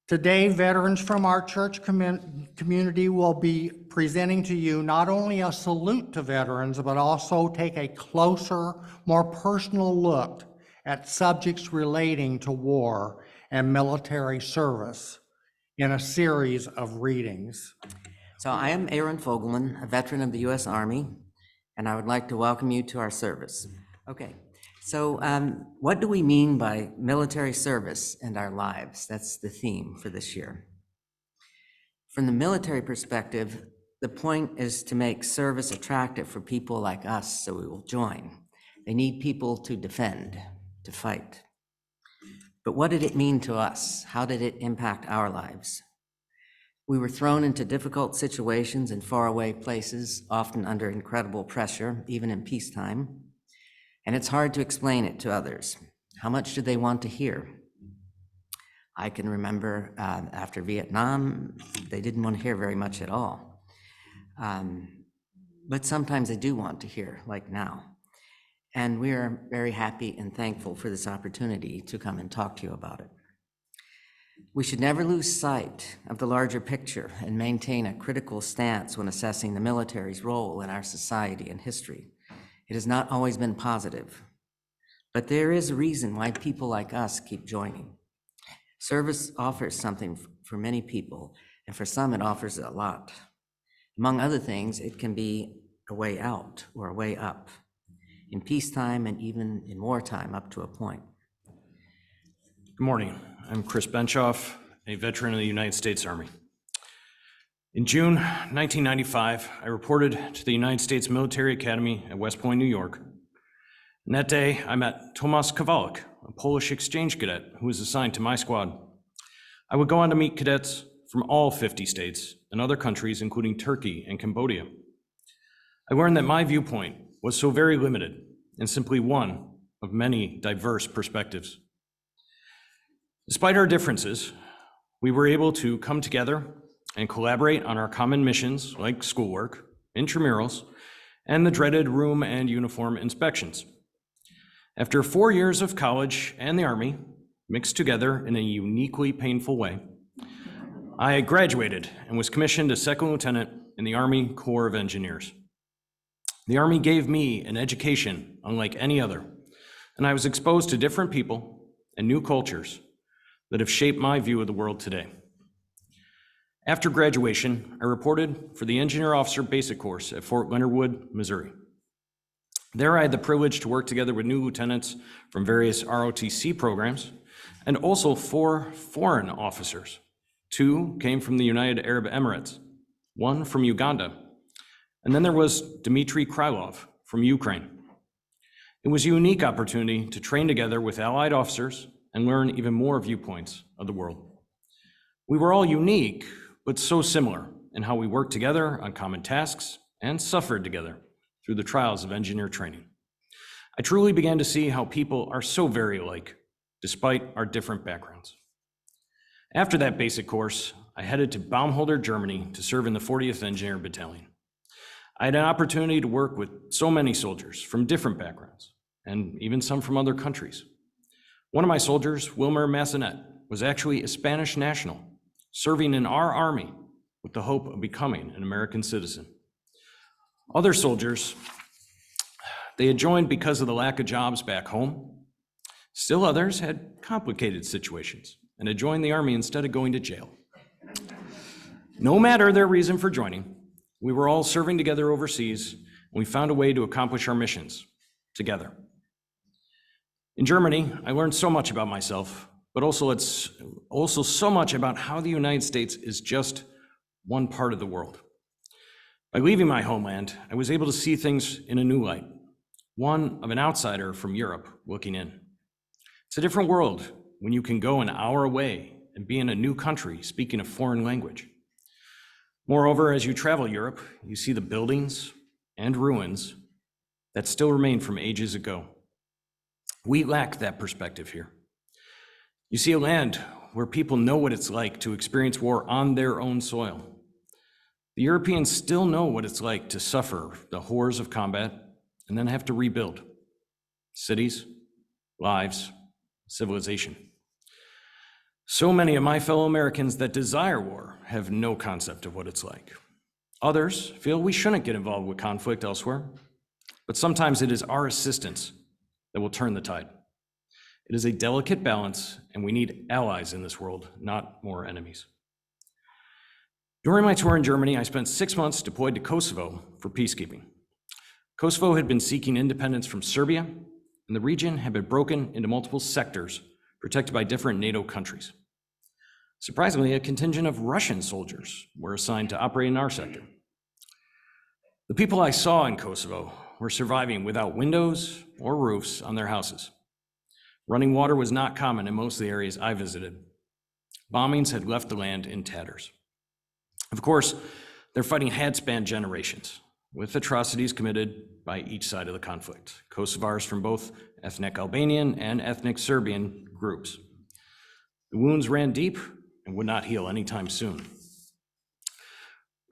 Today, veterans from our church community will be presenting to you not only a salute to veterans, but also take a closer, more personal look at subjects relating to war and military service in a series of readings. So I am Aaron Fogelman, a veteran of the U.S. Army, and I would like to welcome you to our service. Okay, so what do we mean by military service and our lives? That's the theme for this year. From the military perspective, the point is to make service attractive for people like us so we will join. They need people to defend, to fight. But what did it mean to us? How did it impact our lives? We were thrown into difficult situations in faraway places, often under incredible pressure, even in peacetime. And it's hard to explain it to others. How much do they want to hear? I can remember after Vietnam, they didn't want to hear very much at all. But sometimes they do want to hear, like now. And we are very happy and thankful for this opportunity to come and talk to you about it. We should never lose sight of the larger picture and maintain a critical stance when assessing the military's role in our society and history. It has not always been positive, but there is a reason why people like us keep joining. Service offers something for many people, and for some it offers a lot. Among other things, it can be a way out or a way up, in peacetime and even in wartime up to a point. Good morning. I'm Chris Benchoff, a veteran of the United States Army. In June 1995, I reported to the United States Military Academy at West Point, New York. And that day, I met Tomasz Kowalik, a Polish exchange cadet who was assigned to my squad. I would go on to meet cadets from all 50 states and other countries, including Turkey and Cambodia. I learned that my viewpoint was so very limited and simply one of many diverse perspectives. Despite our differences, we were able to come together and collaborate on our common missions like schoolwork, intramurals, and the dreaded room and uniform inspections. After 4 years of college and the Army, mixed together in a uniquely painful way, I graduated and was commissioned as second lieutenant in the Army Corps of Engineers. The Army gave me an education unlike any other, and I was exposed to different people and new cultures that have shaped my view of the world today. After graduation, I reported for the Engineer Officer Basic Course at Fort Leonard Wood, Missouri. There I had the privilege to work together with new lieutenants from various ROTC programs and also 4 foreign officers. 2 came from the United Arab Emirates, 1 from Uganda, and then there was Dmitry Krylov from Ukraine. It was a unique opportunity to train together with allied officers and learn even more viewpoints of the world. We were all unique, but so similar in how we worked together on common tasks and suffered together through the trials of engineer training. I truly began to see how people are so very alike, despite our different backgrounds. After that basic course, I headed to Baumholder, Germany to serve in the 40th Engineer Battalion. I had an opportunity to work with so many soldiers from different backgrounds, and even some from other countries. One of my soldiers, Wilmer Massanet, was actually a Spanish national, serving in our army with the hope of becoming an American citizen. Other soldiers, they had joined because of the lack of jobs back home. Still others had complicated situations and had joined the Army instead of going to jail. No matter their reason for joining, we were all serving together overseas, and we found a way to accomplish our missions together. In Germany, I learned so much about myself, but also so much about how the United States is just one part of the world. By leaving my homeland, I was able to see things in a new light, one of an outsider from Europe looking in. It's a different world when you can go an hour away and be in a new country speaking a foreign language. Moreover, as you travel Europe, you see the buildings and ruins that still remain from ages ago. We lack that perspective here. You see a land where people know what it's like to experience war on their own soil. The Europeans still know what it's like to suffer the horrors of combat and then have to rebuild cities, lives, civilization. So many of my fellow Americans that desire war have no concept of what it's like. Others feel we shouldn't get involved with conflict elsewhere, but sometimes it is our assistance that will turn the tide. It is a delicate balance, and we need allies in this world, not more enemies. During my tour in Germany, I spent 6 months deployed to Kosovo for peacekeeping. Kosovo had been seeking independence from Serbia, and the region had been broken into multiple sectors protected by different NATO countries. Surprisingly, a contingent of Russian soldiers were assigned to operate in our sector. The people I saw in Kosovo were surviving without windows or roofs on their houses. Running water was not common in most of the areas I visited. Bombings had left the land in tatters. Of course, their fighting had spanned generations, with atrocities committed by each side of the conflict, Kosovars from both ethnic Albanian and ethnic Serbian groups. The wounds ran deep and would not heal anytime soon.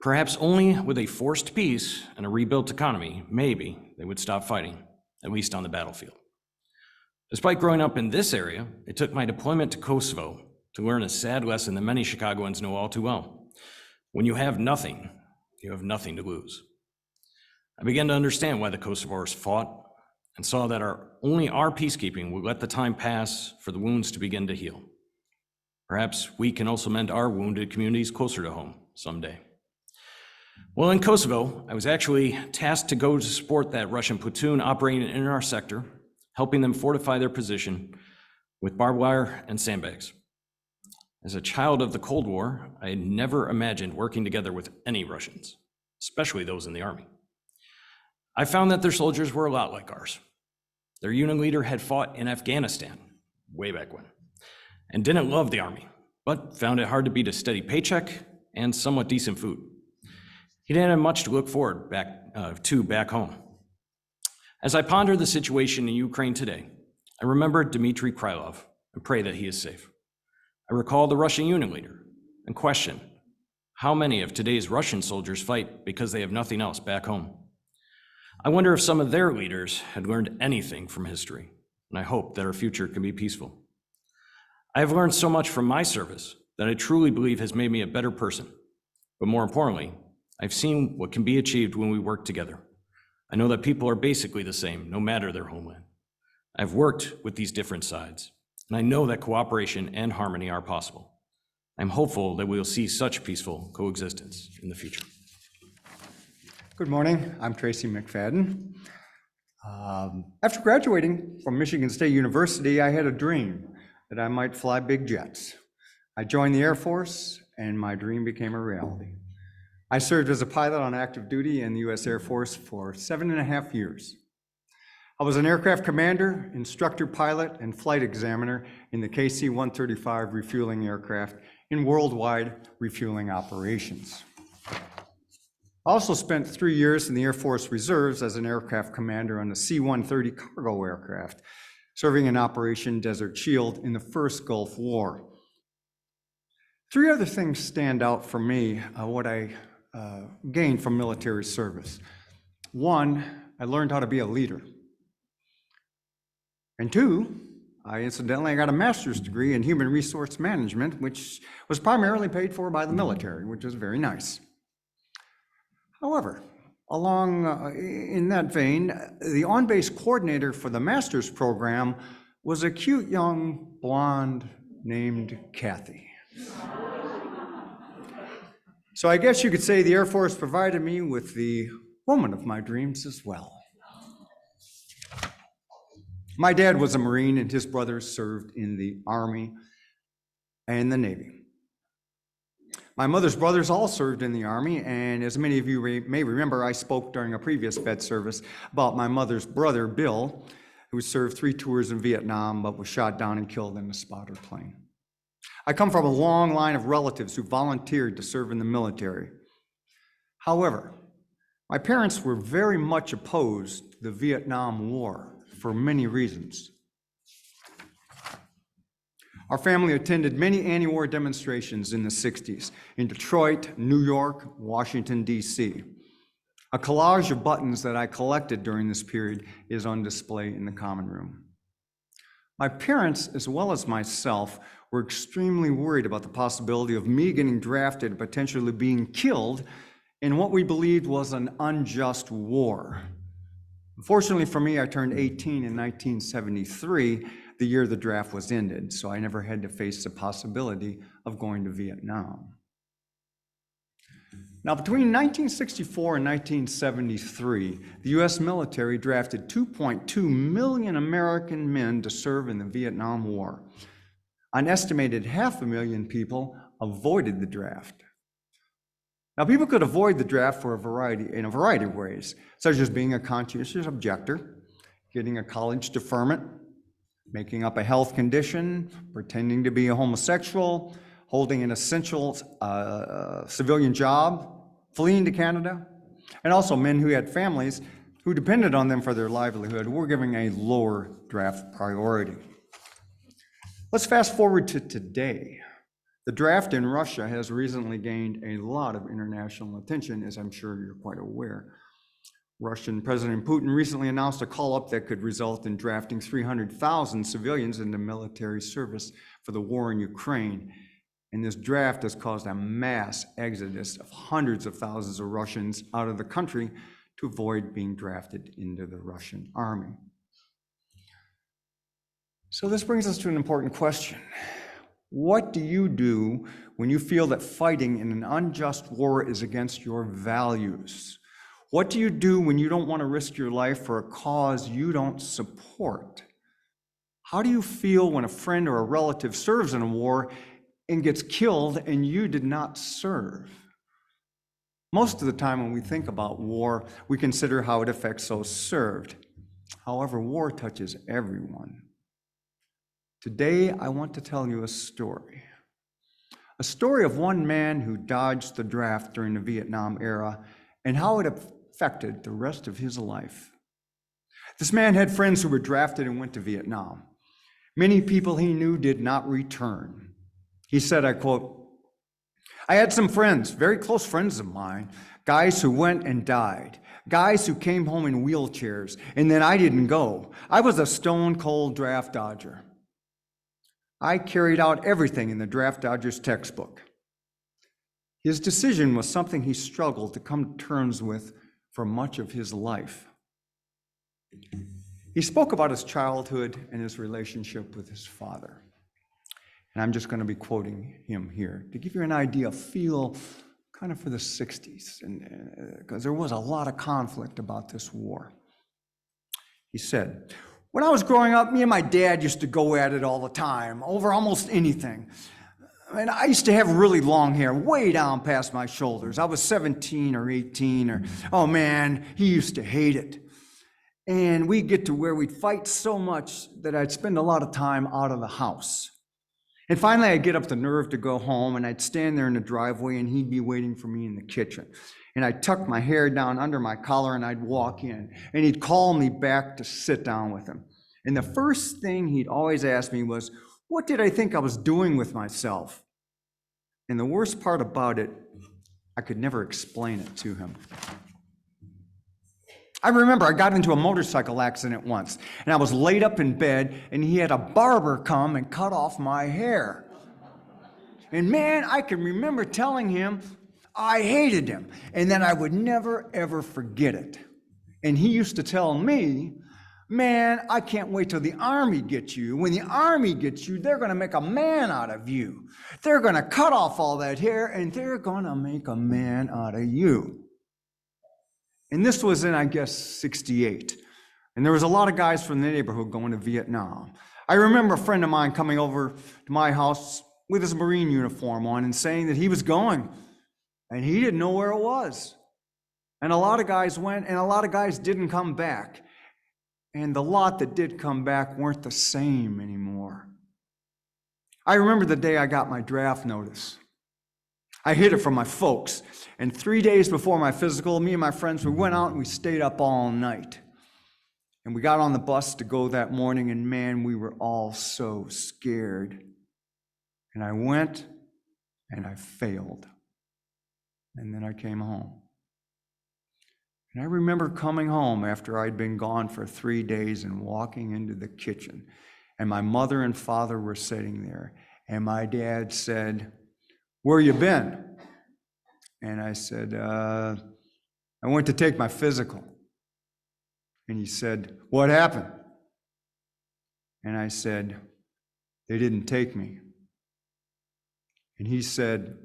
Perhaps only with a forced peace and a rebuilt economy, maybe they would stop fighting, at least on the battlefield. Despite growing up in this area, it took my deployment to Kosovo to learn a sad lesson that many Chicagoans know all too well. When you have nothing, you have nothing to lose. I began to understand why the Kosovars fought and saw that only our peacekeeping would let the time pass for the wounds to begin to heal. Perhaps we can also mend our wounded communities closer to home someday. Well, in Kosovo, I was actually tasked to go to support that Russian platoon operating in our sector, helping them fortify their position with barbed wire and sandbags. As a child of the Cold War, I had never imagined working together with any Russians, especially those in the army. I found that their soldiers were a lot like ours. Their unit leader had fought in Afghanistan way back when and didn't love the army, but found it hard to beat a steady paycheck and somewhat decent food. He didn't have much to look forward back home. As I ponder the situation in Ukraine today, I remember Dmitry Krylov and pray that he is safe. I recall the Russian unit leader and question how many of today's Russian soldiers fight because they have nothing else back home. I wonder if some of their leaders had learned anything from history, and I hope that our future can be peaceful. I have learned so much from my service that I truly believe has made me a better person. But more importantly, I've seen what can be achieved when we work together. I know that people are basically the same, no matter their homeland. I've worked with these different sides, and I know that cooperation and harmony are possible. I'm hopeful that we will see such peaceful coexistence in the future. Good morning, I'm Tracy McFadden. After graduating from Michigan State University, I had a dream that I might fly big jets. I joined the Air Force, and my dream became a reality. I served as a pilot on active duty in the U.S. Air Force for 7.5 years. I was an aircraft commander, instructor pilot, and flight examiner in the KC-135 refueling aircraft in worldwide refueling operations. I also spent 3 years in the Air Force Reserves as an aircraft commander on the C-130 cargo aircraft, serving in Operation Desert Shield in the first Gulf War. 3 other things stand out for me, what I gained from military service. 1, I learned how to be a leader. And 2, I got a master's degree in human resource management, which was primarily paid for by the military, which was very nice. However, in that vein, the on-base coordinator for the master's program was a cute young blonde named Kathy. So I guess you could say the Air Force provided me with the woman of my dreams as well. My dad was a Marine, and his brothers served in the Army and the Navy. My mother's brothers all served in the Army, and as many of you may remember, I spoke during a previous Fed service about my mother's brother, Bill, who served 3 tours in Vietnam but was shot down and killed in a spotter plane. I come from a long line of relatives who volunteered to serve in the military. However, my parents were very much opposed to the Vietnam War for many reasons. Our family attended many anti-war demonstrations in the 60s in Detroit, New York, Washington, D.C. A collage of buttons that I collected during this period is on display in the common room. My parents, as well as myself, were extremely worried about the possibility of me getting drafted and potentially being killed in what we believed was an unjust war. Fortunately for me, I turned 18 in 1973, the year the draft was ended, so I never had to face the possibility of going to Vietnam. Now, between 1964 and 1973, the U.S. military drafted 2.2 million American men to serve in the Vietnam War. An estimated 500,000 people avoided the draft. Now, people could avoid the draft in a variety of ways, such as being a conscientious objector, getting a college deferment, making up a health condition, pretending to be a homosexual, holding an essential civilian job, fleeing to Canada, and also men who had families who depended on them for their livelihood were given a lower draft priority. Let's fast forward to today. The draft in Russia has recently gained a lot of international attention, as I'm sure you're quite aware. Russian President Putin recently announced a call-up that could result in drafting 300,000 civilians into military service for the war in Ukraine. And this draft has caused a mass exodus of hundreds of thousands of Russians out of the country to avoid being drafted into the Russian army. So this brings us to an important question. What do you do when you feel that fighting in an unjust war is against your values? What do you do when you don't want to risk your life for a cause you don't support? How do you feel when a friend or a relative serves in a war and gets killed and you did not serve? Most of the time when we think about war, we consider how it affects those served. However, war touches everyone. Today, I want to tell you a story of one man who dodged the draft during the Vietnam era and how it affected the rest of his life. This man had friends who were drafted and went to Vietnam. Many people he knew did not return. He said, I quote, "I had some friends, very close friends of mine, guys who went and died, guys who came home in wheelchairs, and then I didn't go. I was a stone cold draft dodger. I carried out everything in the draft dodger's textbook." His decision was something he struggled to come to terms with for much of his life. He spoke about his childhood and his relationship with his father. And I'm just going to be quoting him here to give you an idea, feel kind of for the 60s, because there was a lot of conflict about this war. He said, "When I was growing up, me and my dad used to go at it all the time, over almost anything. And I used to have really long hair, way down past my shoulders. I was 17 or 18, oh man, he used to hate it. And we'd get to where we'd fight so much that I'd spend a lot of time out of the house. And finally, I'd get up the nerve to go home, and I'd stand there in the driveway, and he'd be waiting for me in the kitchen. And I'd tuck my hair down under my collar, and I'd walk in, and he'd call me back to sit down with him. And the first thing he'd always ask me was, what did I think I was doing with myself? And the worst part about it, I could never explain it to him. I remember I got into a motorcycle accident once, and I was laid up in bed, and he had a barber come and cut off my hair. And man, I can remember telling him I hated him, and that I would never, ever forget it. And he used to tell me, man, I can't wait till the Army gets you. When the Army gets you, they're going to make a man out of you. They're going to cut off all that hair, and they're going to make a man out of you. And this was in, I guess, 68. And there was a lot of guys from the neighborhood going to Vietnam. I remember a friend of mine coming over to my house with his Marine uniform on and saying that he was going, and he didn't know where it was. And a lot of guys went, and a lot of guys didn't come back. And the lot that did come back weren't the same anymore. I remember the day I got my draft notice. I hid it from my folks. And 3 days before my physical, me and my friends, we went out and we stayed up all night. And we got on the bus to go that morning, and man, we were all so scared. And I went and I failed. And then I came home. And I remember coming home after I'd been gone for 3 days and walking into the kitchen And my mother and father were sitting there. And my dad said, "Where you been?" And I said, "I went to take my physical." And he said, "What happened?" And I said, "They didn't take me." And he said,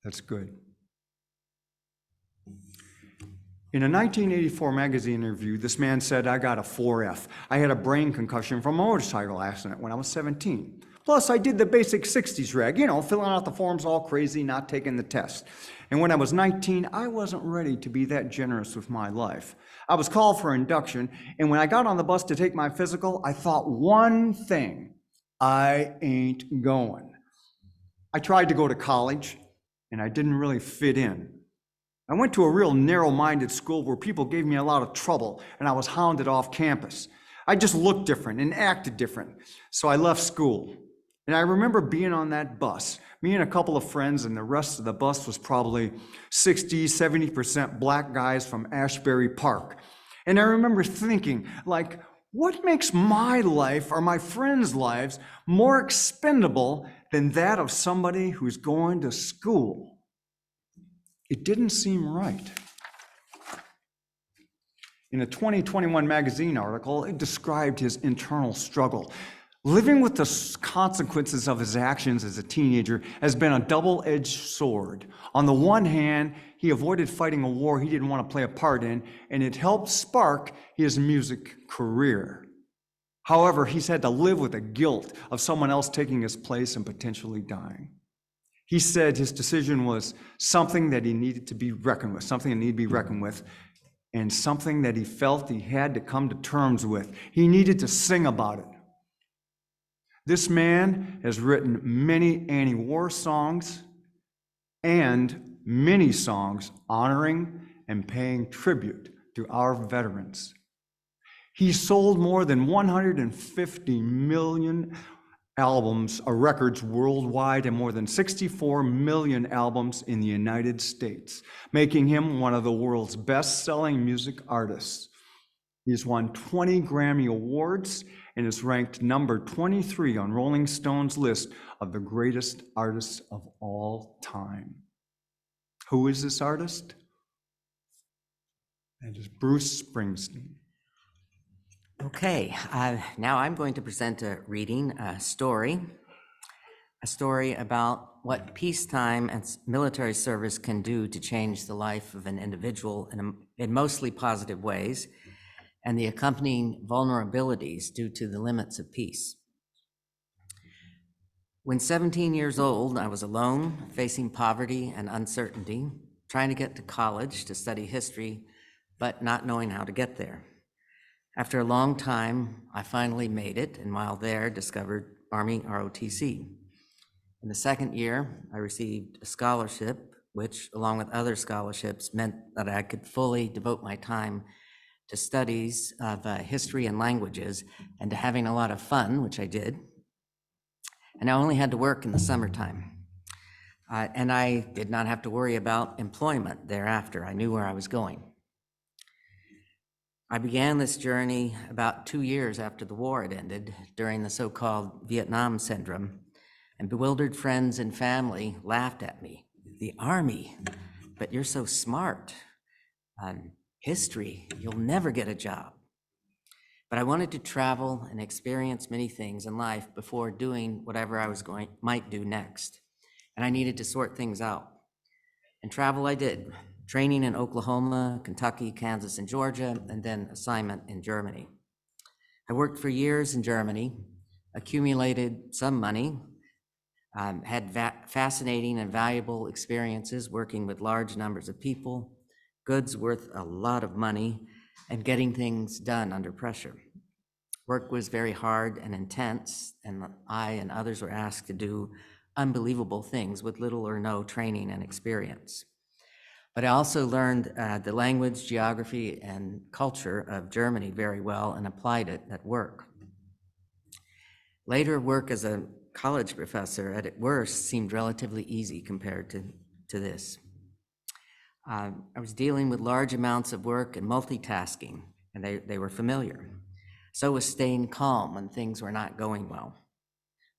"That's good." In a 1984 magazine interview, this man said, "I got a 4F. I had a brain concussion from a motorcycle accident when I was 17. Plus, I did the basic 60s rag, filling out the forms all crazy, not taking the test. And when I was 19, I wasn't ready to be that generous with my life. I was called for induction, and when I got on the bus to take my physical, I thought one thing: I ain't going. I tried to go to college, and I didn't really fit in. I went to a real narrow-minded school where people gave me a lot of trouble, and I was hounded off campus. I just looked different and acted different, so I left school. And I remember being on that bus, me and a couple of friends, and the rest of the bus was probably 60, 70% black guys from Ashbury Park. And I remember thinking, like, what makes my life or my friends' lives more expendable than that of somebody who's going to school? It didn't seem right. In a 2021 magazine article, it described his internal struggle. Living with the consequences of his actions as a teenager has been a double-edged sword. On the one hand, he avoided fighting a war he didn't want to play a part in, and it helped spark his music career. However, he's had to live with the guilt of someone else taking his place and potentially dying. He said his decision was something that he needed to be reckoned with, something that needed to be reckoned with, and something that he felt he had to come to terms with. He needed to sing about it. This man has written many anti-war songs and many songs honoring and paying tribute to our veterans. He sold more than 150 million albums or records worldwide and more than 64 million albums in the United States, making him one of the world's best-selling music artists. He's won 20 Grammy Awards and is ranked number 23 on Rolling Stone's list of the greatest artists of all time. Who is this artist? That is Bruce Springsteen. Okay, now I'm going to present a reading, a story about what peacetime and military service can do to change the life of an individual in mostly positive ways, and the accompanying vulnerabilities due to the limits of peace. When 17 years old, I was alone, facing poverty and uncertainty, trying to get to college to study history, but not knowing how to get there. After a long time, I finally made it, and while there, discovered Army ROTC. In the second year, I received a scholarship, which, along with other scholarships, meant that I could fully devote my time to studies of history and languages, and to having a lot of fun, which I did. And I only had to work in the summertime. And I did not have to worry about employment thereafter. I knew where I was going. I began this journey about 2 years after the war had ended, during the so-called Vietnam syndrome, and bewildered friends and family laughed at me. The Army, but you're so smart. History, you'll never get a job. But I wanted to travel and experience many things in life before doing whatever I might do next. And I needed to sort things out. And travel I did. Training in Oklahoma, Kentucky, Kansas, and Georgia, and then assignment in Germany. I worked for years in Germany, accumulated some money, had fascinating and valuable experiences working with large numbers of people, goods worth a lot of money, and getting things done under pressure. Work was very hard and intense, and I and others were asked to do unbelievable things with little or no training and experience. But I also learned the language, geography, and culture of Germany very well and applied it at work. Later work as a college professor at worst seemed relatively easy compared to this. I was dealing with large amounts of work and multitasking, and they were familiar. So was staying calm when things were not going well,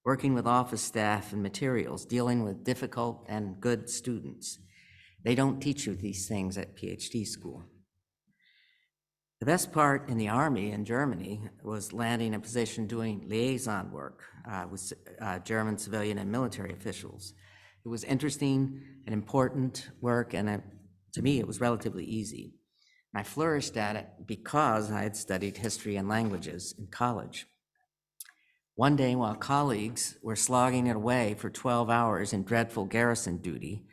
working with office staff and materials, dealing with difficult and good students. They don't teach you these things at PhD school. The best part in the Army in Germany was landing a position doing liaison work with German civilian and military officials. It was interesting and important work, and to me, it was relatively easy. I flourished at it because I had studied history and languages in college. One day, while colleagues were slogging it away for 12 hours in dreadful garrison duty,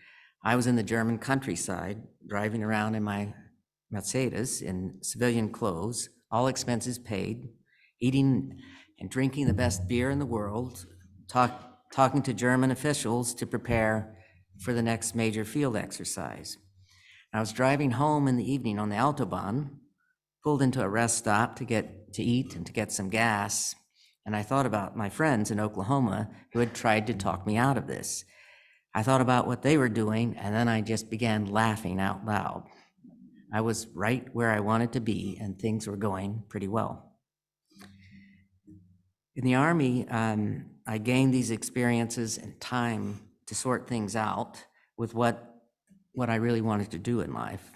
I was in the German countryside, driving around in my Mercedes in civilian clothes, all expenses paid, eating and drinking the best beer in the world, talking to German officials to prepare for the next major field exercise. I was driving home in the evening on the Autobahn, pulled into a rest stop to eat and to get some gas, and I thought about my friends in Oklahoma who had tried to talk me out of this. I thought about what they were doing, and then I just began laughing out loud. I was right where I wanted to be, and things were going pretty well. In the Army, I gained these experiences and time to sort things out with what I really wanted to do in life.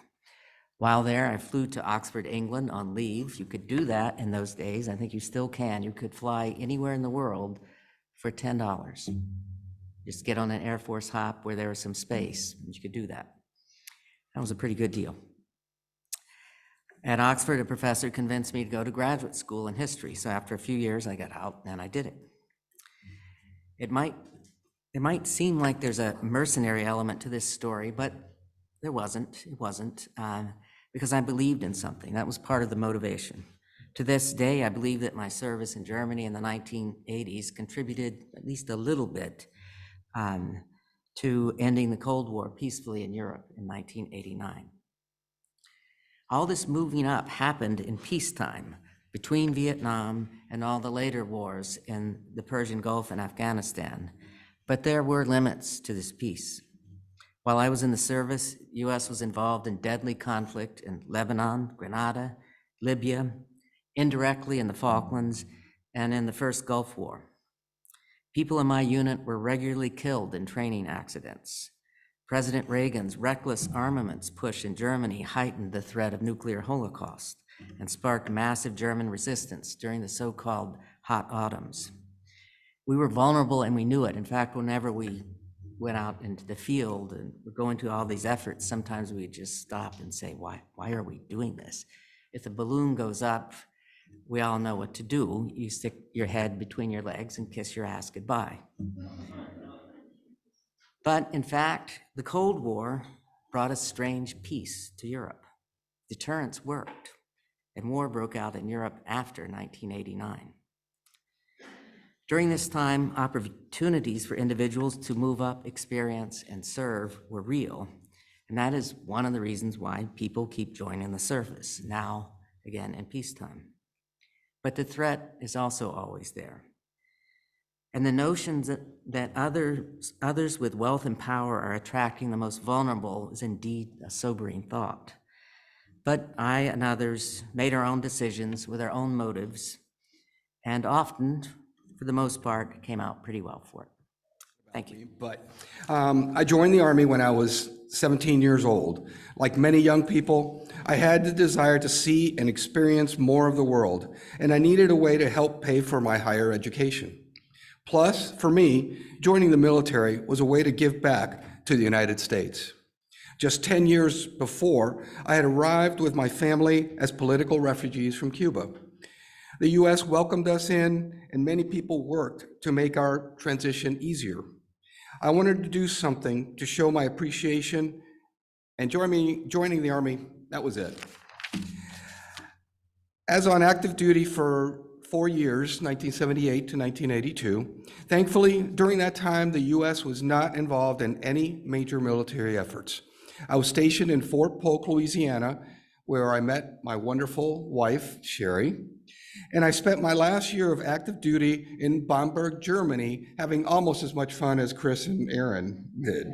While there, I flew to Oxford, England on leave. You could do that in those days. I think you still can. You could fly anywhere in the world for $10. Just get on an Air Force hop where there was some space, and you could do that. That was a pretty good deal. At Oxford, a professor convinced me to go to graduate school in history. So after a few years, I got out and I did it. It might seem like there's a mercenary element to this story, but there wasn't. It wasn't, because I believed in something. That was part of the motivation. To this day, I believe that my service in Germany in the 1980s contributed at least a little bit to ending the Cold War peacefully in Europe in 1989. All this moving up happened in peacetime between Vietnam and all the later wars in the Persian Gulf and Afghanistan. But there were limits to this peace. While I was in the service, U.S. was involved in deadly conflict in Lebanon, Grenada, Libya, indirectly in the Falklands, and in the first Gulf War. People in my unit were regularly killed in training accidents. President Reagan's reckless armaments push in Germany heightened the threat of nuclear holocaust and sparked massive German resistance during the so-called hot autumns. We were vulnerable and we knew it. In fact, whenever we went out into the field and were going to all these efforts, sometimes we'd just stop and say, why are we doing this? If the balloon goes up, we all know what to do. You stick your head between your legs and kiss your ass goodbye. But in fact, the Cold War brought a strange peace to Europe. Deterrence worked, and war broke out in Europe after 1989. During this time, opportunities for individuals to move up, experience, and serve were real, and that is one of the reasons why people keep joining the service, now, again, in peacetime. But the threat is also always there. And the notions that others with wealth and power are attracting the most vulnerable is indeed a sobering thought. But I and others made our own decisions with our own motives, and often, for the most part, came out pretty well for it. Thank you. But I joined the Army when I was 17 years old. Like many young people, I had the desire to see and experience more of the world, and I needed a way to help pay for my higher education. Plus, for me, joining the military was a way to give back to the United States. Just 10 years before, I had arrived with my family as political refugees from Cuba. The U.S. welcomed us in, and many people worked to make our transition easier. I wanted to do something to show my appreciation, and joining the Army, that was it. As on active duty for 4 years, 1978 to 1982, thankfully, during that time, the U.S. was not involved in any major military efforts. I was stationed in Fort Polk, Louisiana, where I met my wonderful wife, Sherry, and I spent my last year of active duty in Bamberg, Germany, having almost as much fun as Chris and Aaron did.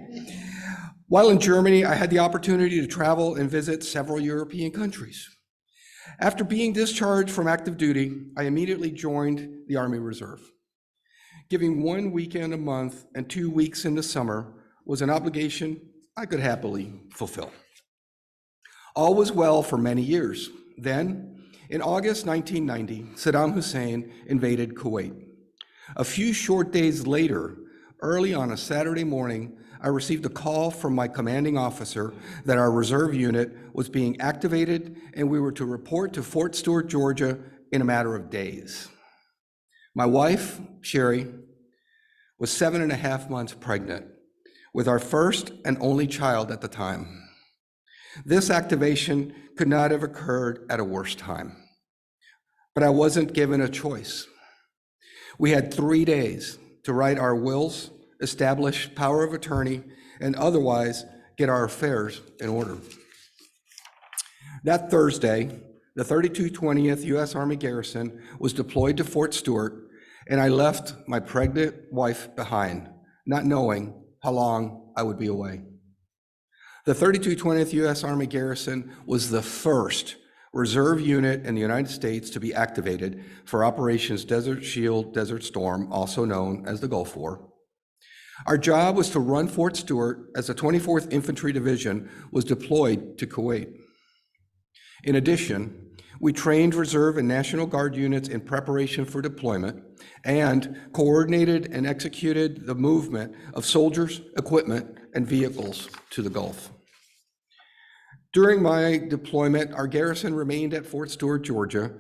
While in Germany, I had the opportunity to travel and visit several European countries. After being discharged from active duty, I immediately joined the Army Reserve. Giving 1 weekend a month and 2 weeks in the summer was an obligation I could happily fulfill. All was well for many years. Then, in August 1990, Saddam Hussein invaded Kuwait. A few short days later, early on a Saturday morning, I received a call from my commanding officer that our reserve unit was being activated and we were to report to Fort Stewart, Georgia in a matter of days. My wife, Sherry, was 7.5 months pregnant with our first and only child at the time. This activation could not have occurred at a worse time, but I wasn't given a choice. We had 3 days to write our wills, establish power of attorney, and otherwise get our affairs in order. That Thursday, the 3220th U.S. Army Garrison was deployed to Fort Stewart, and I left my pregnant wife behind, not knowing how long I would be away. The 3220th U.S. Army Garrison was the first reserve unit in the United States to be activated for Operations Desert Shield, Desert Storm, also known as the Gulf War. Our job was to run Fort Stewart as the 24th Infantry Division was deployed to Kuwait. In addition, we trained Reserve and National Guard units in preparation for deployment and coordinated and executed the movement of soldiers, equipment, and vehicles to the Gulf. During my deployment, our garrison remained at Fort Stewart, Georgia.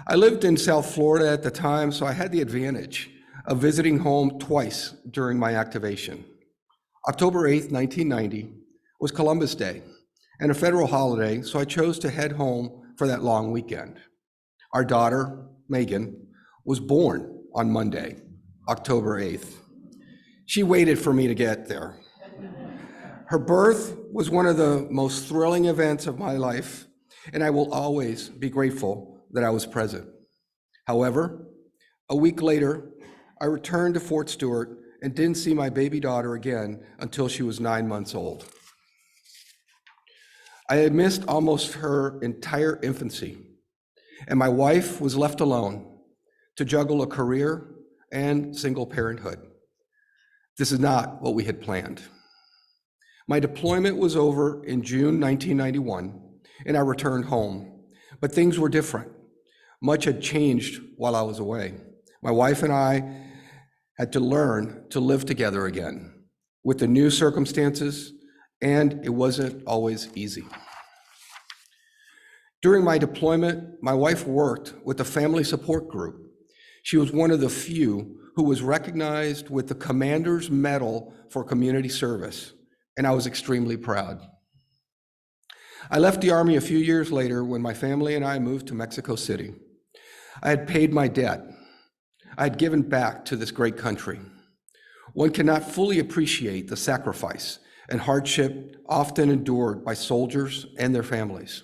I lived in South Florida at the time, so I had the advantage of visiting home twice during my activation. October 8th, 1990 was Columbus Day and a federal holiday, so I chose to head home for that long weekend. Our daughter, Megan, was born on Monday, October 8th. She waited for me to get there. Her birth was one of the most thrilling events of my life, and I will always be grateful that I was present. However, a week later, I returned to Fort Stewart and didn't see my baby daughter again until she was 9 months old. I had missed almost her entire infancy, and my wife was left alone to juggle a career and single parenthood. This is not what we had planned. My deployment was over in June 1991, and I returned home, but things were different. Much had changed while I was away. My wife and I had to learn to live together again with the new circumstances, and it wasn't always easy. During my deployment, my wife worked with the family support group. She was one of the few who was recognized with the Commander's Medal for Community Service, and I was extremely proud. I left the Army a few years later when my family and I moved to Mexico City. I had paid my debt. I had given back to this great country. One cannot fully appreciate the sacrifice and hardship often endured by soldiers and their families.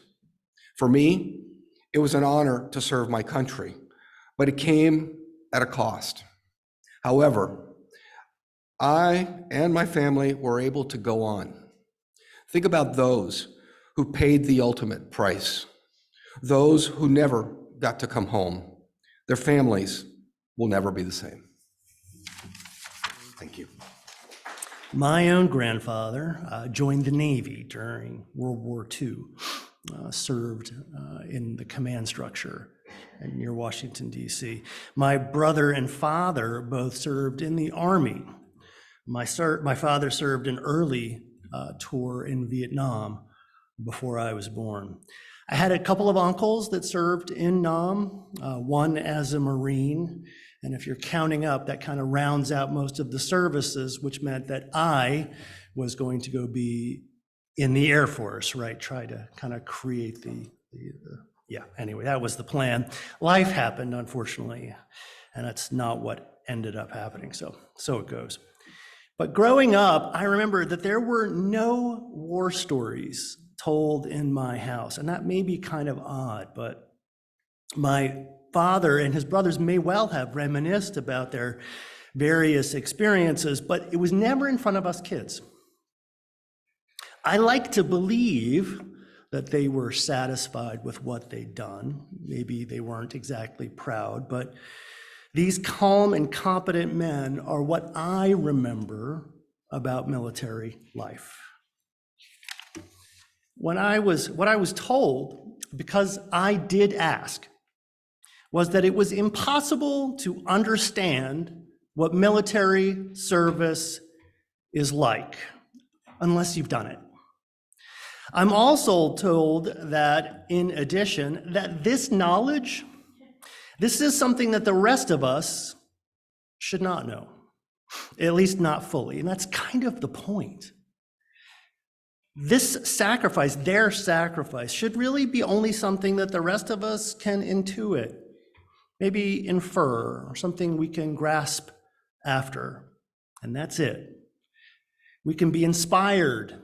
For me, it was an honor to serve my country, but it came at a cost. However, I and my family were able to go on. Think about those who paid the ultimate price, those who never got to come home. Their families will never be the same. Thank you. My own grandfather joined the Navy during World War II, served in the command structure near Washington, D.C. My brother and father both served in the Army. My father served an early tour in Vietnam before I was born. I had a couple of uncles that served in Nam, one as a Marine, and if you're counting up, that kind of rounds out most of the services, which meant that I was going to go be in the Air Force, right? Try to kind of create anyway, that was the plan. Life happened, unfortunately, and that's not what ended up happening, so it goes. But growing up, I remember that there were no war stories told in my house, and that may be kind of odd, but my father and his brothers may well have reminisced about their various experiences, but it was never in front of us kids. I like to believe that they were satisfied with what they'd done. Maybe they weren't exactly proud, but these calm and competent men are what I remember about military life. What I was told, because I did ask, was that it was impossible to understand what military service is like unless you've done it. I'm also told that, in addition, that this knowledge, this is something that the rest of us should not know, at least not fully, and that's kind of the point. This sacrifice, their sacrifice, should really be only something that the rest of us can intuit, maybe infer, or something we can grasp after, and that's it. We can be inspired,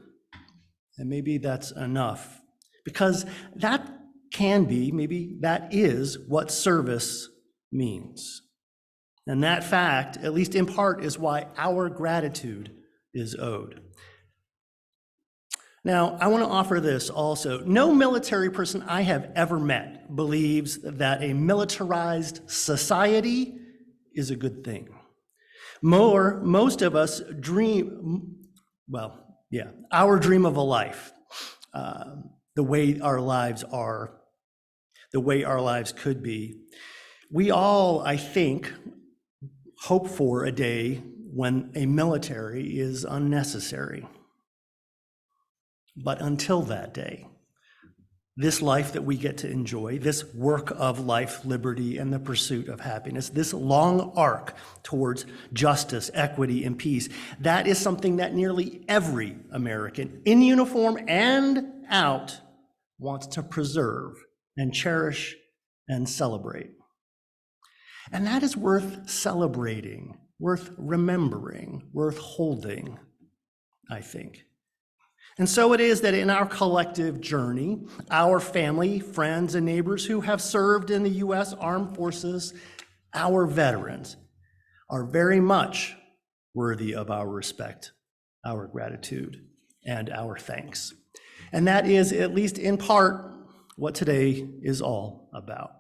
and maybe that's enough, because that can be, maybe that is what service means. And that fact, at least in part, is why our gratitude is owed. Now, I want to offer this also. No military person I have ever met believes that a militarized society is a good thing. Most of us dream, our dream of a life, the way our lives are, the way our lives could be. We all, I think, hope for a day when a military is unnecessary. But until that day, this life that we get to enjoy, this work of life, liberty, and the pursuit of happiness, this long arc towards justice, equity, and peace, that is something that nearly every American, in uniform and out, wants to preserve and cherish and celebrate. And that is worth celebrating, worth remembering, worth holding, I think. And so it is that in our collective journey, our family, friends, and neighbors who have served in the U.S. Armed Forces, our veterans, are very much worthy of our respect, our gratitude, and our thanks. And that is, at least in part, what today is all about.